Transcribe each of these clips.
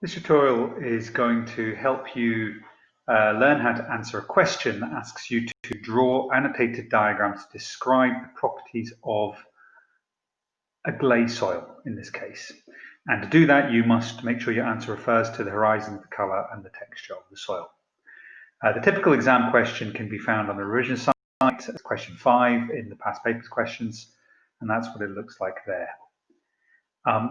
This tutorial is going to help you learn how to answer a question that asks you to draw annotated diagrams to describe the properties of a GLEY soil in this case. And to do that, you must make sure your answer refers to the horizon, the colour and the texture of the soil. The typical exam question can be found on the revision site as question 5 in the past papers questions, and that's what it looks like there.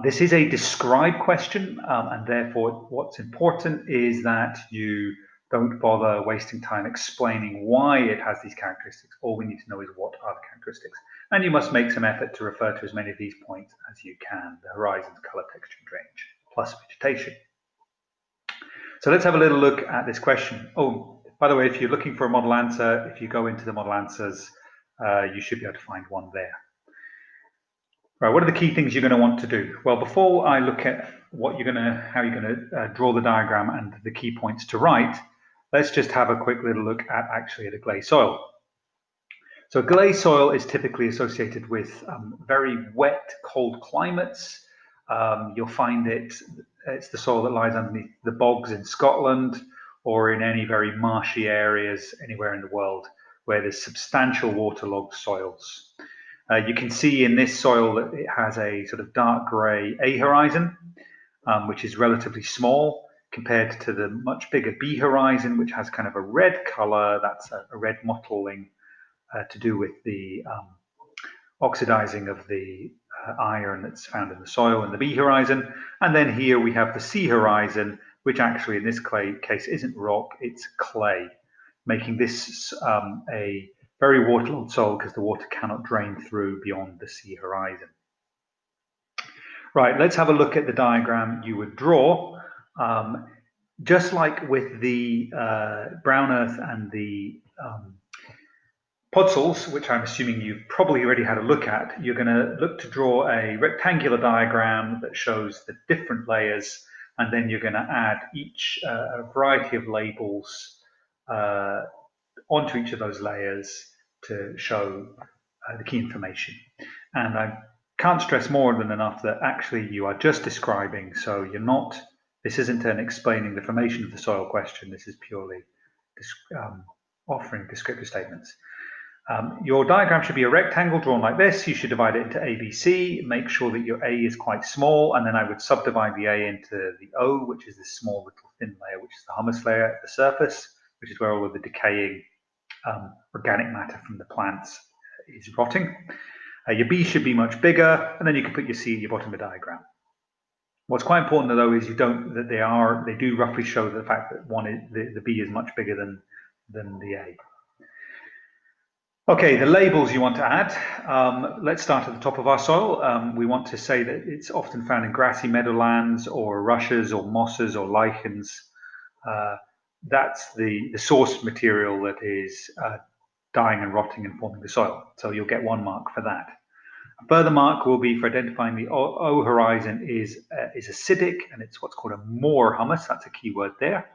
This is a describe question, and therefore what's important is that you don't bother wasting time explaining why it has these characteristics. All we need to know is what are the characteristics. And you must make some effort to refer to as many of these points as you can: the horizons, colour, texture, and range, plus vegetation. So let's have a little look at this question. Oh, by the way, if you're looking for a model answer, if you go into the model answers, you should be able to find one there. Right, what are the key things you're going to want to do? Well, before I look at how you're going to draw the diagram and the key points to write, let's just have a quick little look at actually the GLEY soil. So GLEY soil is typically associated with very wet, cold climates. You'll find it's the soil that lies underneath the bogs in Scotland or in any very marshy areas anywhere in the world where there's substantial waterlogged soils. You can see in this soil that it has a sort of dark grey A horizon, which is relatively small compared to the much bigger B horizon, which has kind of a red colour. That's a red mottling to do with the oxidizing of the iron that's found in the soil in the B horizon. And then here we have the C horizon, which actually in this case isn't rock, it's clay, making this a very waterlogged soil because the water cannot drain through beyond the C horizon. Right, let's have a look at the diagram you would draw. Just like with the brown earth and the podzels, which I'm assuming you've probably already had a look at, you're going to look to draw a rectangular diagram that shows the different layers, and then you're going to add each variety of labels onto each of those layers to show the key information. And I can't stress more than enough that actually you are just describing, so you're not, this isn't an explaining the formation of the soil question, this is purely offering descriptive statements. Your diagram should be a rectangle drawn like this. You should divide it into A, B, C. Make sure that your A is quite small, and then I would subdivide the A into the O, which is this small little thin layer, which is the humus layer at the surface, which is where all of the decaying organic matter from the plants is rotting. Your B should be much bigger, and then you can put your C at your bottom of the diagram. What's quite important though is they do roughly show the fact that the B is much bigger than the A. Okay, the labels you want to add. Let's start at the top of our soil. We want to say that it's often found in grassy meadowlands or rushes or mosses or lichens. That's the source material that is dying and rotting and forming the soil. So you'll get 1 mark for that. A further mark will be for identifying the O horizon is acidic, and it's what's called a moor humus. That's a key word there.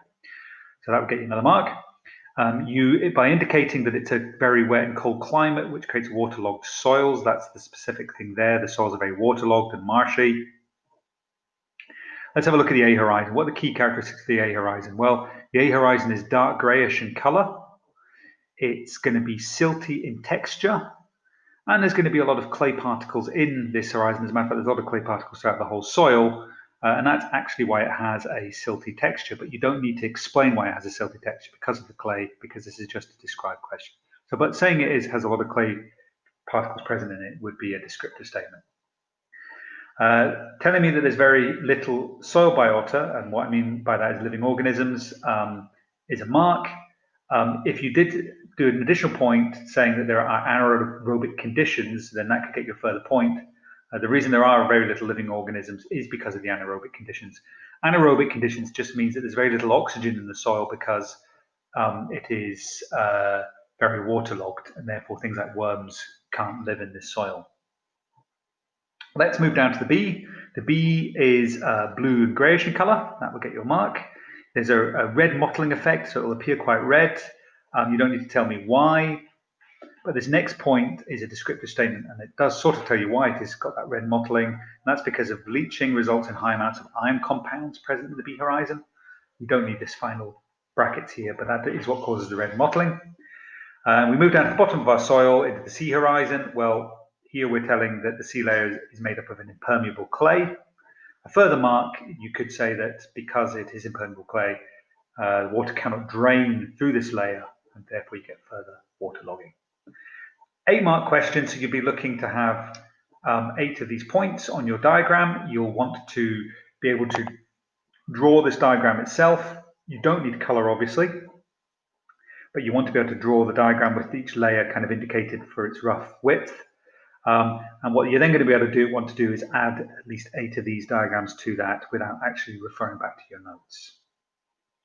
So that will get you another mark. By indicating that it's a very wet and cold climate, which creates waterlogged soils, that's the specific thing there. The soils are very waterlogged and marshy. Let's have a look at the A horizon. What are the key characteristics of the A horizon? Well, the A horizon is dark grayish in color. It's going to be silty in texture. And there's going to be a lot of clay particles in this horizon. As a matter of fact, there's a lot of clay particles throughout the whole soil. And that's actually why it has a silty texture, but you don't need to explain why it has a silty texture because of the clay, because this is just a described question. So, but saying it has a lot of clay particles present in it would be a descriptive statement. Telling me that there's very little soil biota, and what I mean by that is living organisms, is a mark. If you did do an additional point saying that there are anaerobic conditions, then that could get you a further point. The reason there are very little living organisms is because of the anaerobic conditions. Anaerobic conditions just means that there's very little oxygen in the soil because it is very waterlogged, and therefore things like worms can't live in this soil. Let's move down to the B. The B is blue and greyish in colour. That will get you a mark. There's a red mottling effect, so it will appear quite red. You don't need to tell me why. But this next point is a descriptive statement, and it does sort of tell you why it has got that red mottling. And that's because of bleaching results in high amounts of iron compounds present in the B horizon. You don't need this final brackets here, but that is what causes the red mottling. We move down to the bottom of our soil into the sea horizon. Well, here we're telling that the sea layer is made up of an impermeable clay. A further mark, you could say that because it is impermeable clay, water cannot drain through this layer, and therefore you get further waterlogging. 8-mark question, so you'll be looking to have 8 of these points on your diagram. You'll want to be able to draw this diagram itself. You don't need colour, obviously, but you want to be able to draw the diagram with each layer kind of indicated for its rough width. And what you're then going to be able to want to do is add at least 8 of these diagrams to that without actually referring back to your notes.